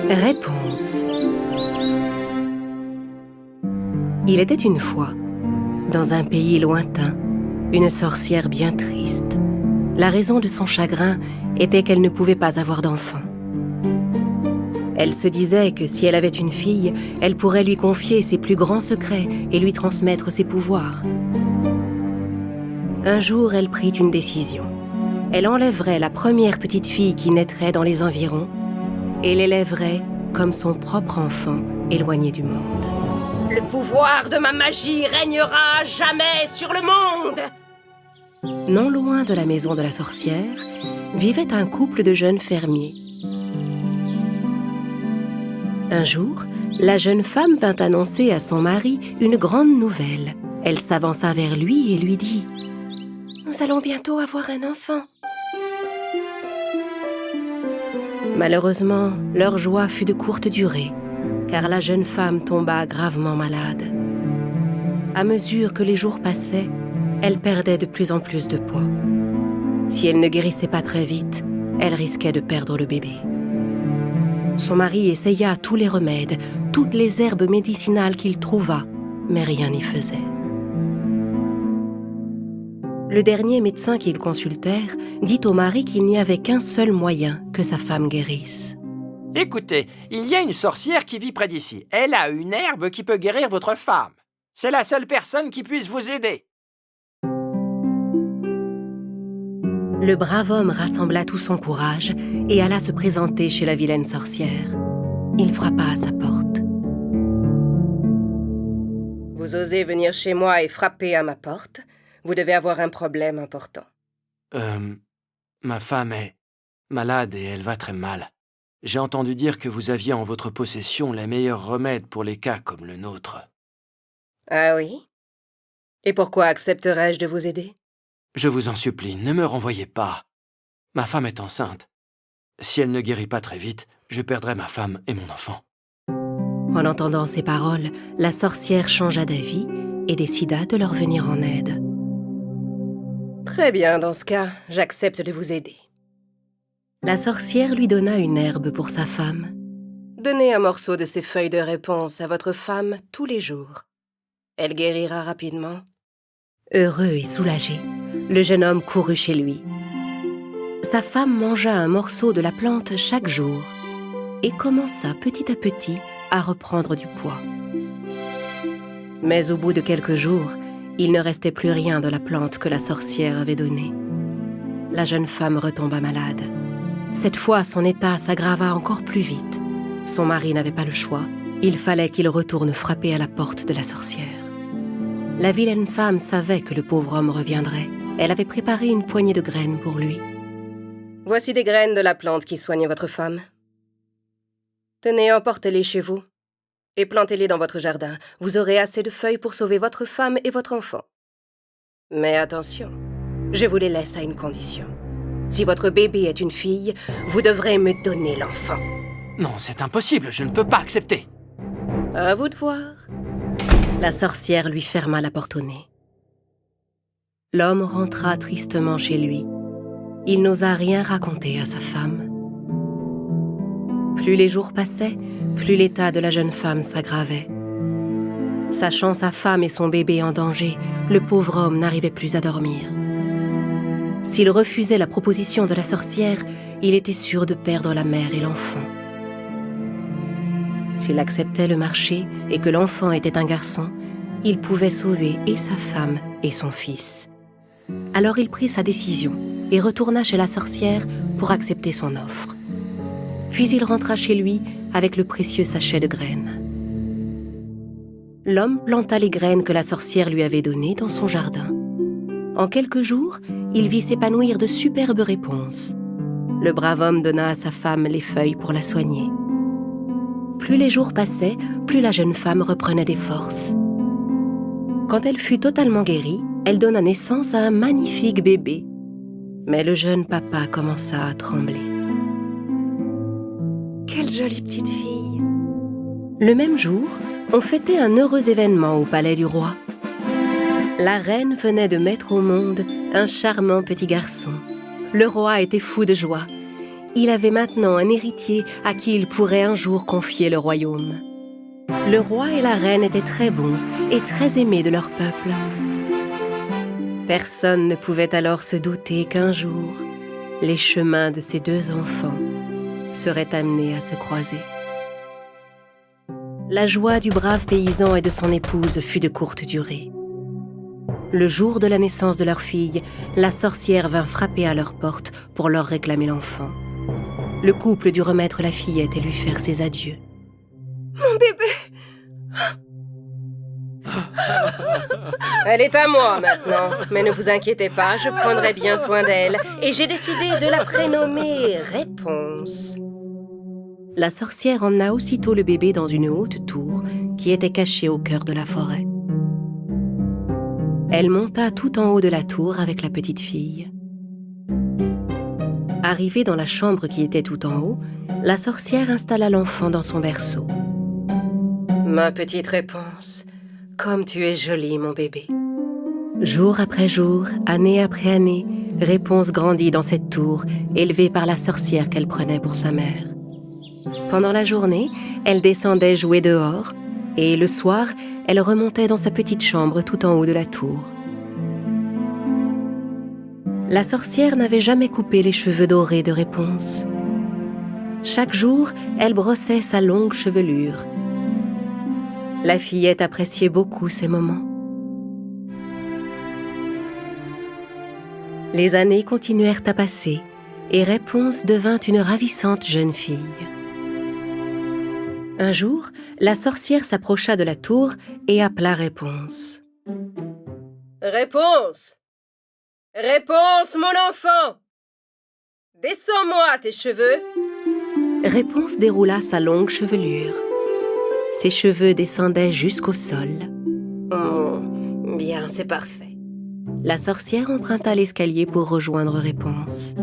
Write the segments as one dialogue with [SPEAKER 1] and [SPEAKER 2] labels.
[SPEAKER 1] Réponse. Il était une fois, dans un pays lointain, une sorcière bien triste. La raison de son chagrin était qu'elle ne pouvait pas avoir d'enfant. Elle se disait que si elle avait une fille, elle pourrait lui confier ses plus grands secrets et lui transmettre ses pouvoirs. Un jour, elle prit une décision. Elle enlèverait la première petite fille qui naîtrait dans les environs et l'élèverait comme son propre enfant éloigné du monde. Le pouvoir de ma magie régnera à jamais sur le monde! Non loin de la maison de la sorcière, vivait un couple de jeunes fermiers. Un jour, la jeune femme vint annoncer à son mari une grande nouvelle. Elle s'avança vers lui et lui dit « Nous allons bientôt avoir un enfant. » Malheureusement, leur joie fut de courte durée, car la jeune femme tomba gravement malade. À mesure que les jours passaient, elle perdait de plus en plus de poids. Si elle ne guérissait pas très vite, elle risquait de perdre le bébé. Son mari essaya tous les remèdes, toutes les herbes médicinales qu'il trouva, mais rien n'y faisait. Le dernier médecin qu'ils consultèrent dit au mari qu'il n'y avait qu'un seul moyen que sa femme guérisse.
[SPEAKER 2] « Écoutez, il y a une sorcière qui vit près d'ici. Elle a une herbe qui peut guérir votre femme. C'est la seule personne qui puisse vous aider. »
[SPEAKER 1] Le brave homme rassembla tout son courage et alla se présenter chez la vilaine sorcière. Il frappa à sa porte. « Vous osez venir chez moi et frapper à ma porte ? Vous devez avoir un problème important. »
[SPEAKER 2] Ma femme est malade et elle va très mal. J'ai entendu dire que vous aviez en votre possession les meilleurs remèdes pour les cas comme le nôtre.
[SPEAKER 1] Ah oui ? Et pourquoi accepterais-je de vous aider ?
[SPEAKER 2] Je vous en supplie, ne me renvoyez pas. Ma femme est enceinte. Si elle ne guérit pas très vite, je perdrai ma femme et mon enfant.
[SPEAKER 1] En entendant ces paroles, la sorcière changea d'avis et décida de leur venir en aide. Très bien, dans ce cas, j'accepte de vous aider. La sorcière lui donna une herbe pour sa femme. Donnez un morceau de ces feuilles de réponse à votre femme tous les jours. Elle guérira rapidement. Heureux et soulagé, le jeune homme courut chez lui. Sa femme mangea un morceau de la plante chaque jour et commença petit à petit à reprendre du poids. Mais au bout de quelques jours, il ne restait plus rien de la plante que la sorcière avait donnée. La jeune femme retomba malade. Cette fois, son état s'aggrava encore plus vite. Son mari n'avait pas le choix. Il fallait qu'il retourne frapper à la porte de la sorcière. La vilaine femme savait que le pauvre homme reviendrait. Elle avait préparé une poignée de graines pour lui. « Voici des graines de la plante qui soigne votre femme. Tenez, emportez-les chez vous et plantez-les dans votre jardin. Vous aurez assez de feuilles pour sauver votre femme et votre enfant. Mais attention, je vous les laisse à une condition. Si votre bébé est une fille, vous devrez me donner l'enfant. »
[SPEAKER 2] « Non, c'est impossible, je ne peux pas accepter. »
[SPEAKER 1] « À vous de voir. » La sorcière lui ferma la porte au nez. L'homme rentra tristement chez lui. Il n'osa rien raconter à sa femme. Plus les jours passaient, plus l'état de la jeune femme s'aggravait. Sachant sa femme et son bébé en danger, le pauvre homme n'arrivait plus à dormir. S'il refusait la proposition de la sorcière, il était sûr de perdre la mère et l'enfant. S'il acceptait le marché et que l'enfant était un garçon, il pouvait sauver et sa femme et son fils. Alors il prit sa décision et retourna chez la sorcière pour accepter son offre. Puis il rentra chez lui avec le précieux sachet de graines. L'homme planta les graines que la sorcière lui avait données dans son jardin. En quelques jours, il vit s'épanouir de superbes réponses. Le brave homme donna à sa femme les feuilles pour la soigner. Plus les jours passaient, plus la jeune femme reprenait des forces. Quand elle fut totalement guérie, elle donna naissance à un magnifique bébé. Mais le jeune papa commença à trembler. Quelle jolie petite fille! Le même jour, on fêtait un heureux événement au palais du roi. La reine venait de mettre au monde un charmant petit garçon. Le roi était fou de joie. il avait maintenant un héritier à qui il pourrait un jour confier le royaume. Le roi et la reine étaient très bons et très aimés de leur peuple. Personne ne pouvait alors se douter qu'un jour, les chemins de ces deux enfants seraient amenés à se croiser. La joie du brave paysan et de son épouse fut de courte durée. Le jour de la naissance de leur fille, la sorcière vint frapper à leur porte pour leur réclamer l'enfant. Le couple dut remettre la fillette et lui faire ses adieux.
[SPEAKER 3] Mon bébé!
[SPEAKER 1] Elle est à moi maintenant, mais ne vous inquiétez pas, je prendrai bien soin d'elle. Et j'ai décidé de la prénommer Réponse. La sorcière emmena aussitôt le bébé dans une haute tour qui était cachée au cœur de la forêt. Elle monta tout en haut de la tour avec la petite fille. Arrivée dans la chambre qui était tout en haut, la sorcière installa l'enfant dans son berceau. « Ma petite Réponse, comme tu es jolie, mon bébé. » Jour après jour, année après année, Réponse grandit dans cette tour, élevée par la sorcière qu'elle prenait pour sa mère. Pendant la journée, elle descendait jouer dehors, et le soir, elle remontait dans sa petite chambre tout en haut de la tour. La sorcière n'avait jamais coupé les cheveux dorés de Réponse. Chaque jour, elle brossait sa longue chevelure. La fillette appréciait beaucoup ces moments. Les années continuèrent à passer, et Réponse devint une ravissante jeune fille. Un jour, la sorcière s'approcha de la tour et appela Réponse. « Réponse! Réponse, mon enfant! Descends-moi tes cheveux !» Réponse déroula sa longue chevelure. Ses cheveux descendaient jusqu'au sol. « Oh, bien, c'est parfait. » La sorcière emprunta l'escalier pour rejoindre Réponse.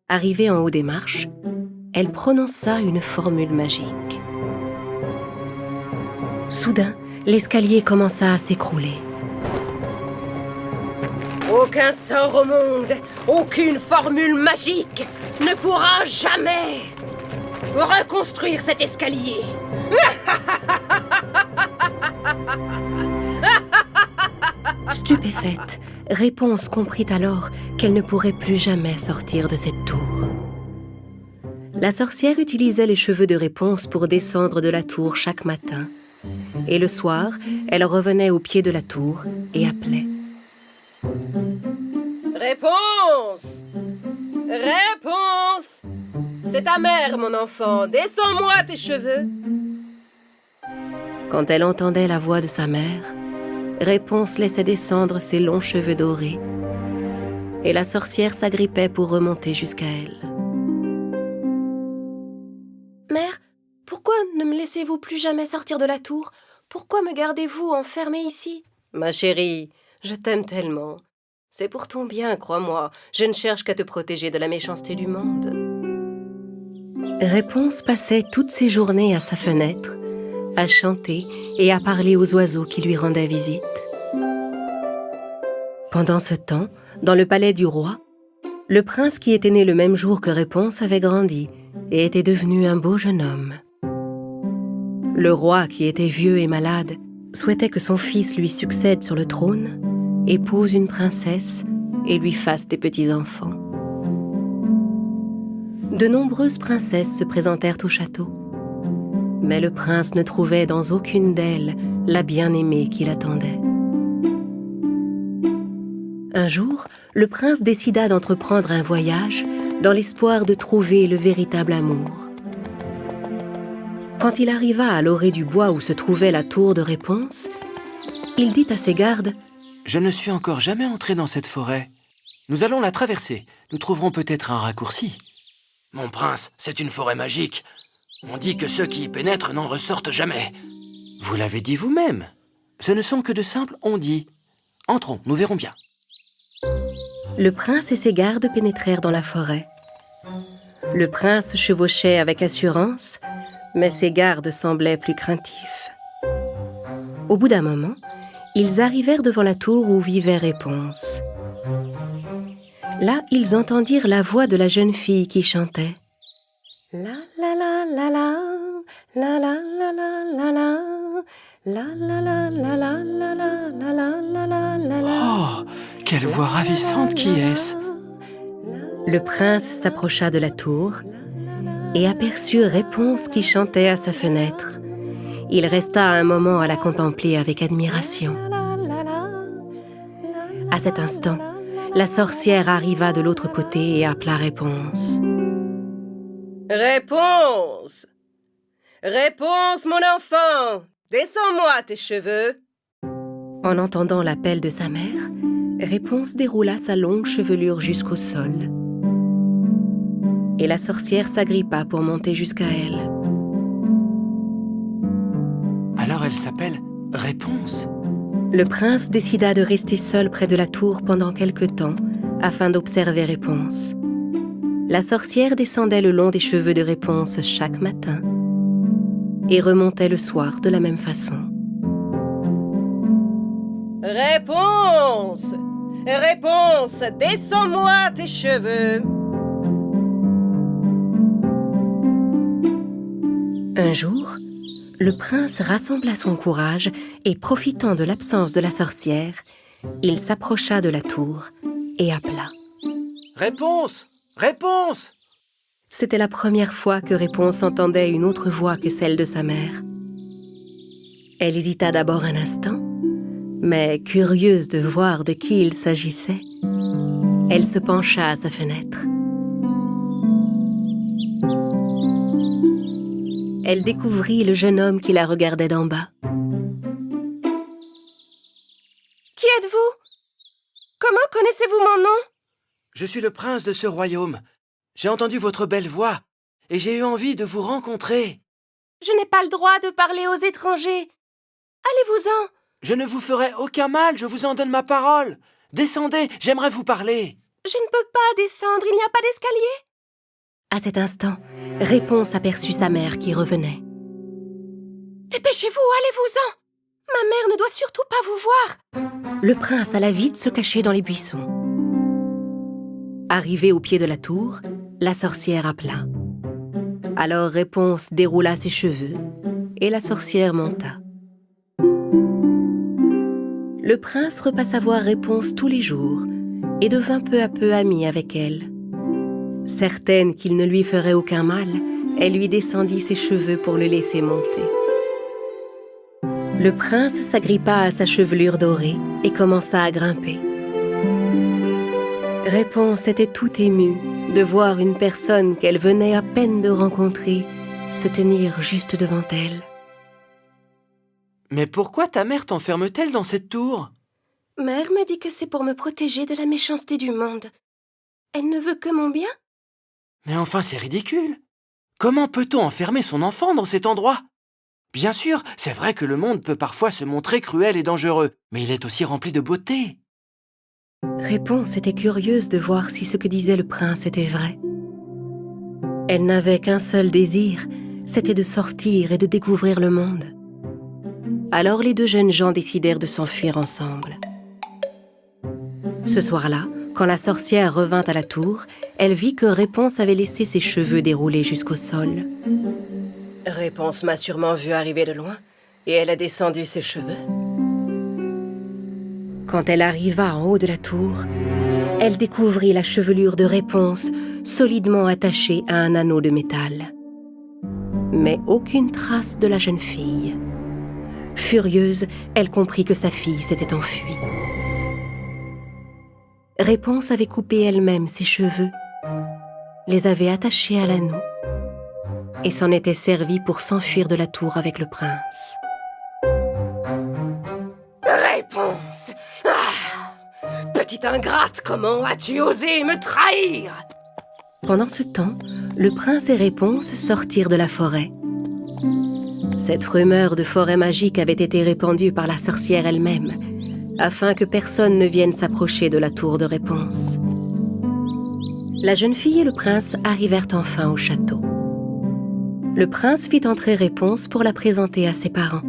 [SPEAKER 1] Arrivée en haut des marches, elle prononça une formule magique. Soudain, l'escalier commença à s'écrouler. Aucun sort au monde, aucune formule magique ne pourra jamais reconstruire cet escalier. Stupéfaite, Réponse comprit alors qu'elle ne pourrait plus jamais sortir de cette tour. La sorcière utilisait les cheveux de Réponse pour descendre de la tour chaque matin. Et le soir, elle revenait au pied de la tour et appelait. « Réponse! Réponse! C'est ta mère, mon enfant, descends-moi tes cheveux! » Quand elle entendait la voix de sa mère, Réponse laissait descendre ses longs cheveux dorés, et la sorcière s'agrippait pour remonter jusqu'à elle. « Mère, pourquoi ne me laissez-vous plus jamais sortir de la tour? Pourquoi me gardez-vous enfermée ici? »« Ma chérie, je t'aime tellement. C'est pour ton bien, crois-moi. Je ne cherche qu'à te protéger de la méchanceté du monde. » Réponse passait toutes ses journées à sa fenêtre, à chanter et à parler aux oiseaux qui lui rendaient visite. Pendant ce temps, dans le palais du roi, le prince qui était né le même jour que Réponse avait grandi et était devenu un beau jeune homme. Le roi, qui était vieux et malade, souhaitait que son fils lui succède sur le trône, épouse une princesse et lui fasse des petits-enfants. De nombreuses princesses se présentèrent au château, mais le prince ne trouvait dans aucune d'elles la bien-aimée qu'il attendait. Un jour, le prince décida d'entreprendre un voyage dans l'espoir de trouver le véritable amour. Quand il arriva à l'orée du bois où se trouvait la tour de Réponse, il dit à ses gardes
[SPEAKER 2] « Je ne suis encore jamais entré dans cette forêt. Nous allons la traverser. Nous trouverons peut-être un raccourci. »« Mon prince, c'est une forêt magique. On dit que ceux qui y pénètrent n'en ressortent jamais. »« Vous l'avez dit vous-même. Ce ne sont que de simples on-dit. Entrons, nous verrons bien. »
[SPEAKER 1] Le prince et ses gardes pénétrèrent dans la forêt. Le prince chevauchait avec assurance, mais ses gardes semblaient plus craintifs. Au bout d'un moment, ils arrivèrent devant la tour où vivait Réponse. Là, ils entendirent la voix de la jeune fille qui chantait. La la la la la, la la la la la la, la la la la la la la la la la la la.
[SPEAKER 2] Oh, quelle voix ravissante, qui est-ce?
[SPEAKER 1] Le prince s'approcha de la tour et aperçut Réponse qui chantait à sa fenêtre. Il resta un moment à la contempler avec admiration. À cet instant, la sorcière arriva de l'autre côté et appela Réponse. Réponse! Réponse, mon enfant! Descends-moi tes cheveux! En entendant l'appel de sa mère, Réponse déroula sa longue chevelure jusqu'au sol. Et la sorcière s'agrippa pour monter jusqu'à elle.
[SPEAKER 2] Alors elle s'appelle Réponse.
[SPEAKER 1] Le prince décida de rester seul près de la tour pendant quelque temps afin d'observer Réponse. La sorcière descendait le long des cheveux de Réponse chaque matin et remontait le soir de la même façon. Réponse! Réponse! Descends-moi tes cheveux! Un jour, le prince rassembla son courage et, profitant de l'absence de la sorcière, il s'approcha de la tour et appela.
[SPEAKER 2] Réponse! Réponse!
[SPEAKER 1] C'était la première fois que Réponse entendait une autre voix que celle de sa mère. Elle hésita d'abord un instant, mais curieuse de voir de qui il s'agissait, elle se pencha à sa fenêtre. Elle découvrit le jeune homme qui la regardait d'en bas. « Qui êtes-vous? Comment connaissez-vous mon nom ?»
[SPEAKER 2] Je suis le prince de ce royaume. J'ai entendu votre belle voix et j'ai eu envie de vous rencontrer.
[SPEAKER 1] Je n'ai pas le droit de parler aux étrangers. Allez-vous-en.
[SPEAKER 2] Je ne vous ferai aucun mal, je vous en donne ma parole. Descendez, j'aimerais vous parler.
[SPEAKER 1] Je ne peux pas descendre, il n'y a pas d'escalier. À cet instant, Réponse aperçut sa mère qui revenait. Dépêchez-vous, allez-vous-en. Ma mère ne doit surtout pas vous voir. Le prince alla vite se cacher dans les buissons. Arrivé au pied de la tour, la sorcière appela. Alors Réponse déroula ses cheveux et la sorcière monta. Le prince repassa voir Réponse tous les jours et devint peu à peu ami avec elle. Certaine qu'il ne lui ferait aucun mal, elle lui descendit ses cheveux pour le laisser monter. Le prince s'agrippa à sa chevelure dorée et commença à grimper. Réponse était tout émue de voir une personne qu'elle venait à peine de rencontrer se tenir juste devant elle.
[SPEAKER 2] Mais pourquoi ta mère t'enferme-t-elle dans cette tour?
[SPEAKER 1] Mère me dit que c'est pour me protéger de la méchanceté du monde. Elle ne veut que mon bien.
[SPEAKER 2] Mais enfin, c'est ridicule. Comment peut-on enfermer son enfant dans cet endroit? Bien sûr, c'est vrai que le monde peut parfois se montrer cruel et dangereux, mais il est aussi rempli de beauté.
[SPEAKER 1] Réponse était curieuse de voir si ce que disait le prince était vrai. Elle n'avait qu'un seul désir, c'était de sortir et de découvrir le monde. Alors les deux jeunes gens décidèrent de s'enfuir ensemble. Ce soir-là, quand la sorcière revint à la tour, elle vit que Réponse avait laissé ses cheveux déroulés jusqu'au sol. Réponse m'a sûrement vu arriver de loin, et elle a descendu ses cheveux. Quand elle arriva en haut de la tour, elle découvrit la chevelure de Réponse solidement attachée à un anneau de métal. Mais aucune trace de la jeune fille. Furieuse, elle comprit que sa fille s'était enfuie. Réponse avait coupé elle-même ses cheveux, les avait attachés à l'anneau et s'en était servie pour s'enfuir de la tour avec le prince. Réponse! Ah! Petite ingrate, comment as-tu osé me trahir? Pendant ce temps, le prince et Réponse sortirent de la forêt. Cette rumeur de forêt magique avait été répandue par la sorcière elle-même, afin que personne ne vienne s'approcher de la tour de Réponse. La jeune fille et le prince arrivèrent enfin au château. Le prince fit entrer Réponse pour la présenter à ses parents.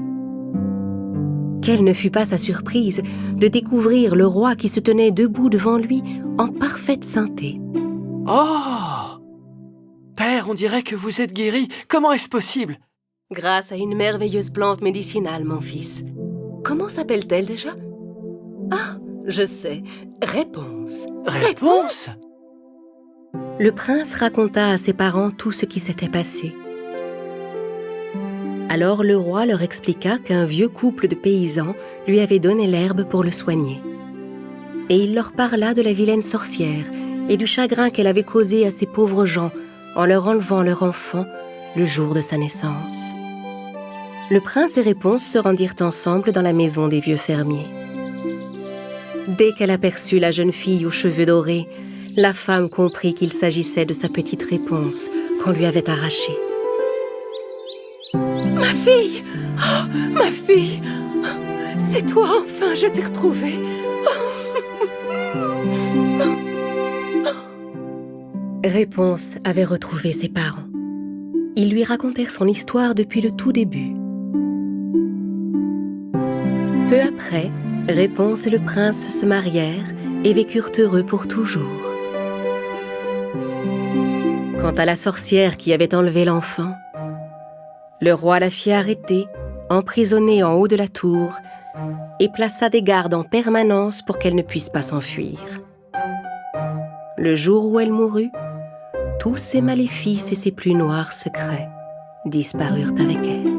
[SPEAKER 1] Quelle ne fut pas sa surprise de découvrir le roi qui se tenait debout devant lui en parfaite santé.
[SPEAKER 2] « Oh! Père, on dirait que vous êtes guéri. Comment est-ce possible ?»
[SPEAKER 1] « Grâce à une merveilleuse plante médicinale, mon fils. Comment s'appelle-t-elle déjà? Ah, je sais. Réponse. »
[SPEAKER 2] Réponse?
[SPEAKER 1] Le prince raconta à ses parents tout ce qui s'était passé. Alors le roi leur expliqua qu'un vieux couple de paysans lui avait donné l'herbe pour le soigner. Et il leur parla de la vilaine sorcière et du chagrin qu'elle avait causé à ces pauvres gens en leur enlevant leur enfant le jour de sa naissance. Le prince et Réponse se rendirent ensemble dans la maison des vieux fermiers. Dès qu'elle aperçut la jeune fille aux cheveux dorés, la femme comprit qu'il s'agissait de sa petite Réponse qu'on lui avait arrachée. « Ma fille! Oh, ma fille! C'est toi, enfin, je t'ai retrouvée! » Réponse avait retrouvé ses parents. Ils lui racontèrent son histoire depuis le tout début. Peu après, Réponse et le prince se marièrent et vécurent heureux pour toujours. Quant à la sorcière qui avait enlevé l'enfant, le roi la fit arrêter, emprisonnée en haut de la tour, et plaça des gardes en permanence pour qu'elle ne puisse pas s'enfuir. Le jour où elle mourut, tous ses maléfices et ses plus noirs secrets disparurent avec elle.